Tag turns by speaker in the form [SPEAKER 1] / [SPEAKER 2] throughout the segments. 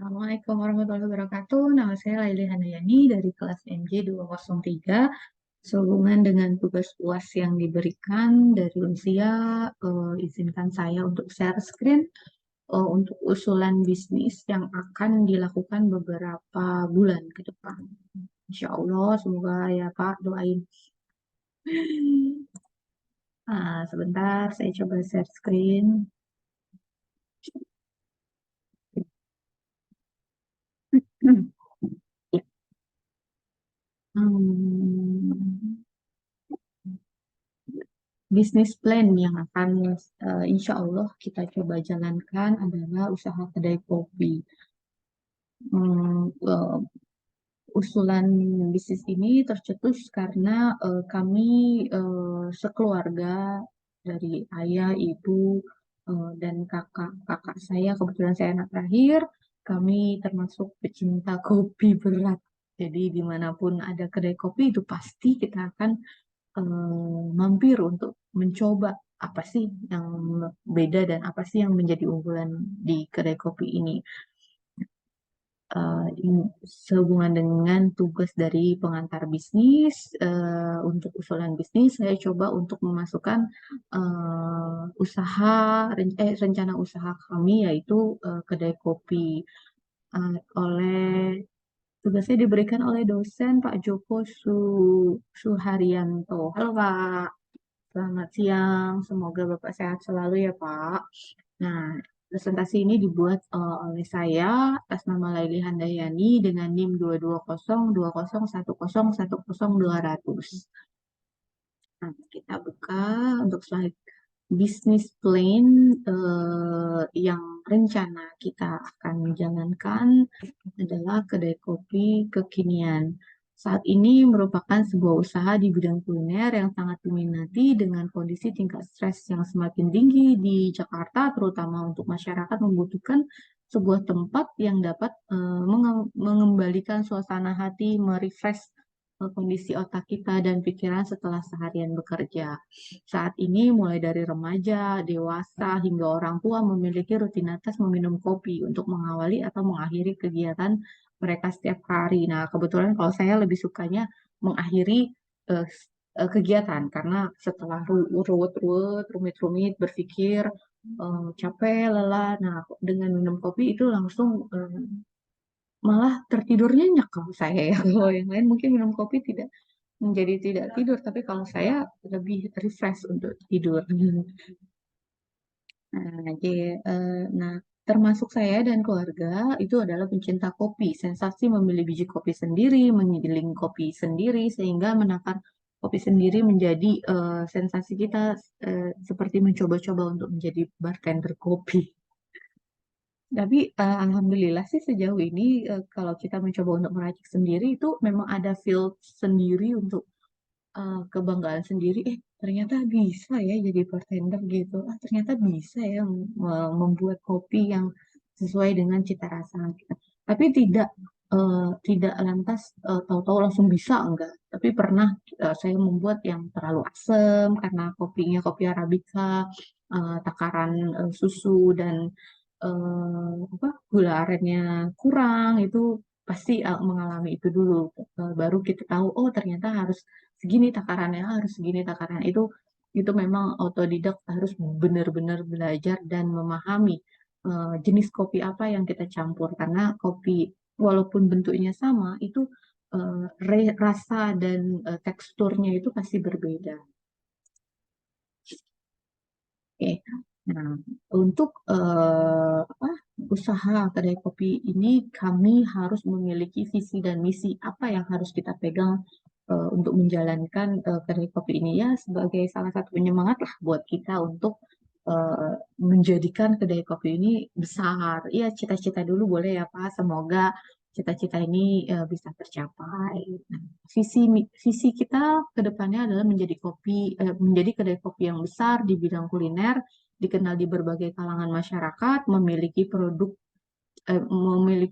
[SPEAKER 1] Assalamualaikum warahmatullahi wabarakatuh. Nama saya Laili Handayani dari kelas MJ 203. Sehubungan dengan tugas UAS yang diberikan dari Unsia, izinkan saya untuk share screen untuk usulan bisnis yang akan dilakukan beberapa bulan ke depan. Insya Allah, semoga ya Pak doain. Sebentar, saya coba share screen. Ya. Hmm. Bisnis plan yang akan insya Allah kita coba jalankan adalah usaha kedai kopi. Hmm, eh, Usulan bisnis ini tercetus karena kami sekeluarga dari ayah, ibu, dan kakak saya, kebetulan saya anak terakhir, kami termasuk pecinta kopi berat. Jadi dimanapun ada kedai kopi itu pasti kita akan mampir untuk mencoba apa sih yang beda dan apa sih yang menjadi unggulan di kedai kopi ini. Sehubungan dengan tugas dari pengantar bisnis, untuk usulan bisnis, saya coba untuk memasukkan rencana usaha kami yaitu kedai kopi. Oleh Tugasnya diberikan oleh dosen Pak Joko Suharyanto. Halo Pak. Selamat siang, semoga Bapak sehat selalu ya Pak. Nah, presentasi ini dibuat oleh saya atas nama Laili Handayani dengan NIM 2202011010200. Nah, kita buka untuk slide bisnis plan yang rencana kita akan jalankan adalah kedai kopi kekinian. Saat ini merupakan sebuah usaha di bidang kuliner yang sangat diminati dengan kondisi tingkat stres yang semakin tinggi di Jakarta, terutama untuk masyarakat membutuhkan sebuah tempat yang dapat mengembalikan suasana hati, merefresh kondisi otak kita dan pikiran setelah seharian bekerja. Saat ini mulai dari remaja, dewasa, hingga orang tua memiliki rutinitas meminum kopi untuk mengawali atau mengakhiri kegiatan mereka setiap hari. Nah, kebetulan kalau saya lebih sukanya mengakhiri eh, kegiatan karena setelah ruwet-ruwet, rumit-rumit, berpikir capek, lelah. Nah, dengan minum kopi itu langsung malah tertidur nyenyak kalau saya ya. Kalau yang lain mungkin minum kopi tidak menjadi tidak tidur, tapi kalau saya lebih refresh untuk tidur. Nah, termasuk saya dan keluarga itu adalah pencinta kopi. Sensasi memilih biji kopi sendiri, menggiling kopi sendiri, sehingga menakar kopi sendiri menjadi sensasi kita, seperti mencoba-coba untuk menjadi bartender kopi. Tapi alhamdulillah sih sejauh ini kalau kita mencoba untuk meracik sendiri itu memang ada feel sendiri untuk kebanggaan sendiri. Ternyata bisa ya jadi bartender gitu. Ternyata bisa ya membuat kopi yang sesuai dengan cita rasa kita. Tapi tidak lantas tahu-tahu langsung bisa enggak. Tapi pernah saya membuat yang terlalu asam karena kopinya kopi Arabica, takaran susu dan gula arennya kurang, itu pasti mengalami itu dulu. Baru kita tahu, oh ternyata harus segini takarannya, harus segini takaran itu memang otodidak, harus benar-benar belajar dan memahami jenis kopi apa yang kita campur, karena kopi walaupun bentuknya sama itu rasa dan teksturnya itu pasti berbeda. Oke. Nah, untuk usaha kedai kopi ini kami harus memiliki visi dan misi apa yang harus kita pegang untuk menjalankan kedai kopi ini, ya sebagai salah satu penyemangat lah buat kita untuk menjadikan kedai kopi ini besar. Iya, cita-cita dulu boleh ya Pak. Semoga cita-cita ini bisa tercapai. Nah, visi kita ke depannya adalah menjadi kedai kopi yang besar di bidang kuliner, dikenal di berbagai kalangan masyarakat, memiliki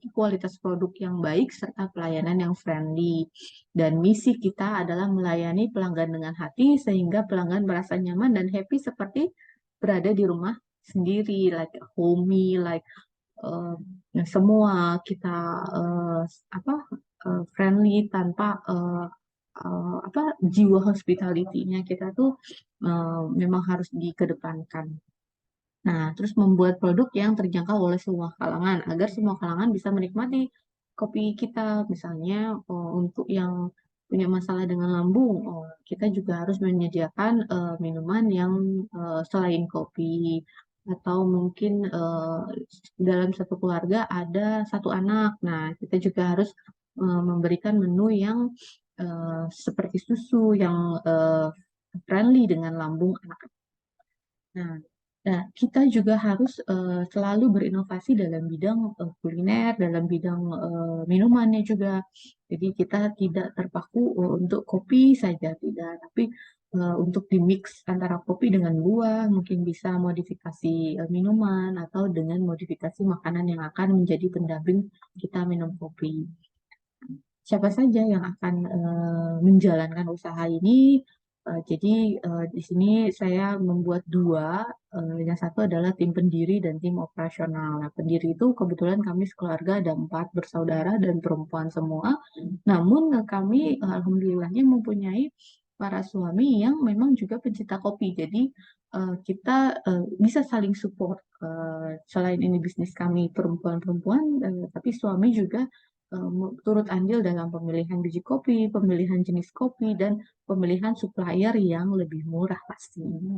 [SPEAKER 1] kualitas produk yang baik serta pelayanan yang friendly. Dan misi kita adalah melayani pelanggan dengan hati sehingga pelanggan merasa nyaman dan happy seperti berada di rumah sendiri, like homey, like eh, semua kita eh, apa friendly tanpa apa jiwa hospitality-nya kita tuh memang harus dikedepankan. Nah, terus membuat produk yang terjangkau oleh semua kalangan agar semua kalangan bisa menikmati kopi kita. Misalnya untuk yang punya masalah dengan lambung, kita juga harus menyediakan minuman yang selain kopi atau mungkin dalam satu keluarga ada satu anak. Nah, kita juga harus memberikan menu yang seperti susu yang friendly dengan lambung anak. Nah, kita juga harus selalu berinovasi dalam bidang kuliner, dalam bidang minumannya juga. Jadi kita tidak terpaku untuk kopi saja, tidak, tapi untuk dimix antara kopi dengan buah, mungkin bisa modifikasi minuman atau dengan modifikasi makanan yang akan menjadi pendamping kita minum kopi. Siapa saja yang akan menjalankan usaha ini. Jadi di sini saya membuat dua. Yang satu adalah tim pendiri dan tim operasional. Nah, pendiri itu kebetulan kami sekeluarga ada 4 bersaudara dan perempuan semua. Namun kami alhamdulillahnya mempunyai para suami yang memang juga pencinta kopi. Jadi kita bisa saling support. Selain ini bisnis kami perempuan-perempuan, tapi suami juga turut andil dalam pemilihan biji kopi, pemilihan jenis kopi, dan pemilihan supplier yang lebih murah pastinya.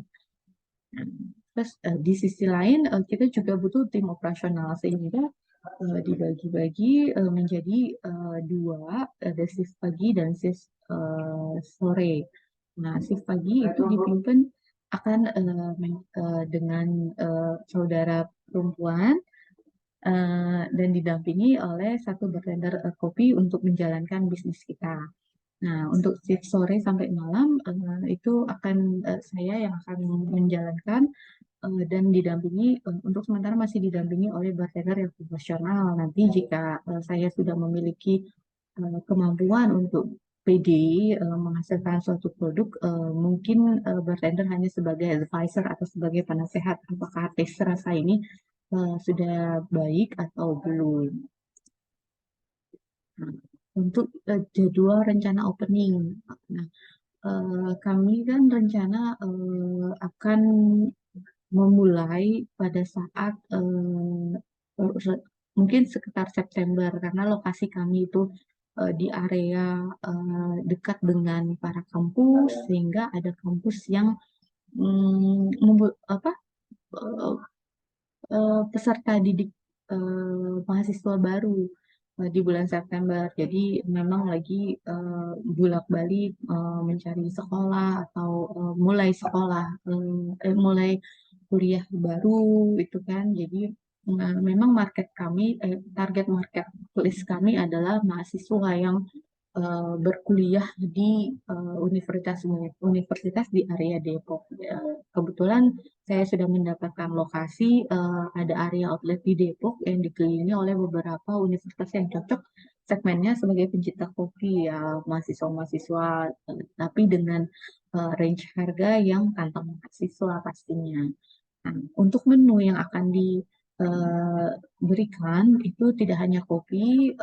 [SPEAKER 1] Terus di sisi lain kita juga butuh tim operasional sehingga dibagi-bagi menjadi dua, ada shift pagi dan shift sore. Nah, shift pagi itu dipimpin akan dengan saudara perempuan dan didampingi oleh satu bartender kopi untuk menjalankan bisnis kita. Nah, untuk shift sore sampai malam itu akan saya yang akan menjalankan dan didampingi untuk sementara masih didampingi oleh bartender yang profesional. Nanti jika saya sudah memiliki kemampuan untuk PD menghasilkan suatu produk, mungkin bartender hanya sebagai advisor atau sebagai penasehat apakah taste rasa ini sudah baik atau belum. Nah, untuk jadwal rencana opening, nah kami kan rencana akan memulai pada saat mungkin sekitar September karena lokasi kami itu di area dekat dengan para kampus sehingga ada kampus yang apa peserta didik mahasiswa baru di bulan September. Jadi memang lagi bolak-balik mencari sekolah atau mulai sekolah, mulai kuliah baru itu kan. Jadi memang market kami, target market list kami adalah mahasiswa yang berkuliah di universitas di area Depok. Kebetulan saya sudah mendapatkan lokasi, ada area outlet di Depok yang dikelilingi oleh beberapa universitas yang cocok segmennya sebagai pencinta kopi ya, mahasiswa-mahasiswa, tapi dengan range harga yang kantong mahasiswa pastinya. Nah, untuk menu yang akan diberikan itu tidak hanya kopi,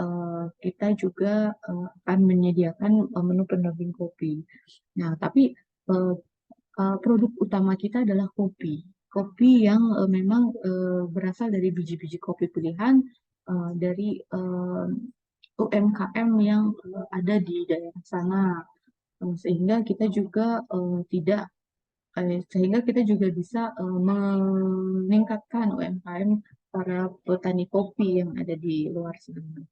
[SPEAKER 1] kita juga akan menyediakan menu pendamping kopi. Nah, tapi eh, produk utama kita adalah kopi. Kopi yang memang berasal dari biji-biji kopi pilihan dari UMKM yang ada di daerah sana. Sehingga kita juga tidak sehingga kita juga bisa meningkatkan UMKM para petani kopi yang ada di luar sana.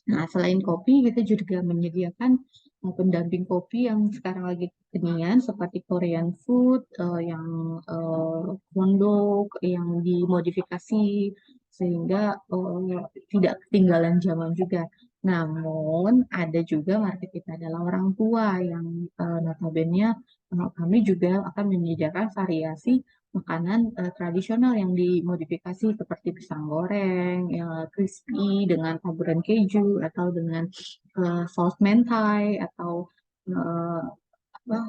[SPEAKER 1] Nah, selain kopi, kita juga menyediakan pendamping kopi yang sekarang lagi kekinian seperti Korean food, yang kondok, yang dimodifikasi sehingga tidak ketinggalan zaman juga. Namun ada juga market kita adalah orang tua yang notabene kami juga akan menyediakan variasi makanan tradisional yang dimodifikasi seperti pisang goreng, ya, crispy dengan taburan keju atau dengan saus mentai atau eh, apa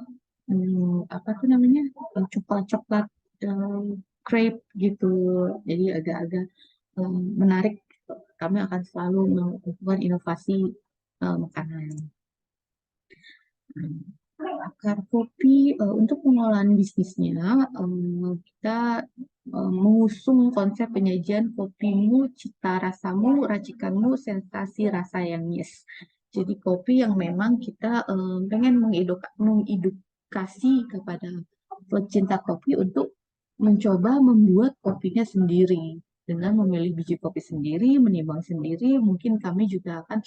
[SPEAKER 1] apa tuh namanya coklat coklat eh, crepe gitu. Jadi agak-agak menarik, kami akan selalu melakukan inovasi makanan. Akar kopi untuk pengelolaan bisnisnya, kita mengusung konsep penyajian kopimu, cita rasamu, racikanmu, sensasi rasa yang yes. Jadi kopi yang memang kita pengen mengedukasi kepada pecinta kopi untuk mencoba membuat kopinya sendiri. Dengan memilih biji kopi sendiri, menimbang sendiri, mungkin kami juga akan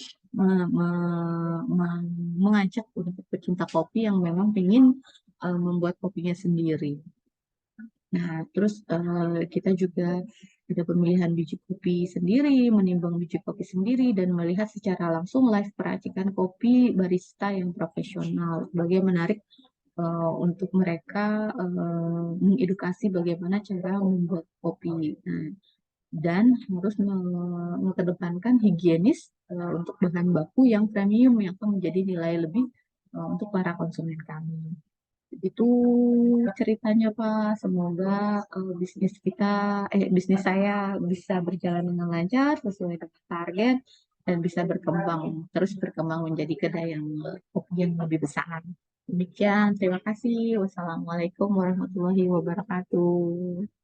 [SPEAKER 1] mengajak untuk pecinta kopi yang memang ingin membuat kopinya sendiri. Nah, terus kita juga ada pemilihan biji kopi sendiri, menimbang biji kopi sendiri, dan melihat secara langsung live peracikan kopi barista yang profesional. Sebagai menarik untuk mereka mengedukasi bagaimana cara membuat kopi. Nah, dan harus mengedepankan higienis untuk bahan baku yang premium yang akan menjadi nilai lebih untuk para konsumen kami. Itu ceritanya Pak. Semoga bisnis saya bisa berjalan dengan lancar sesuai dengan target dan bisa terus berkembang menjadi kedai yang kopi yang lebih besar. Demikian, terima kasih. Wassalamualaikum warahmatullahi wabarakatuh.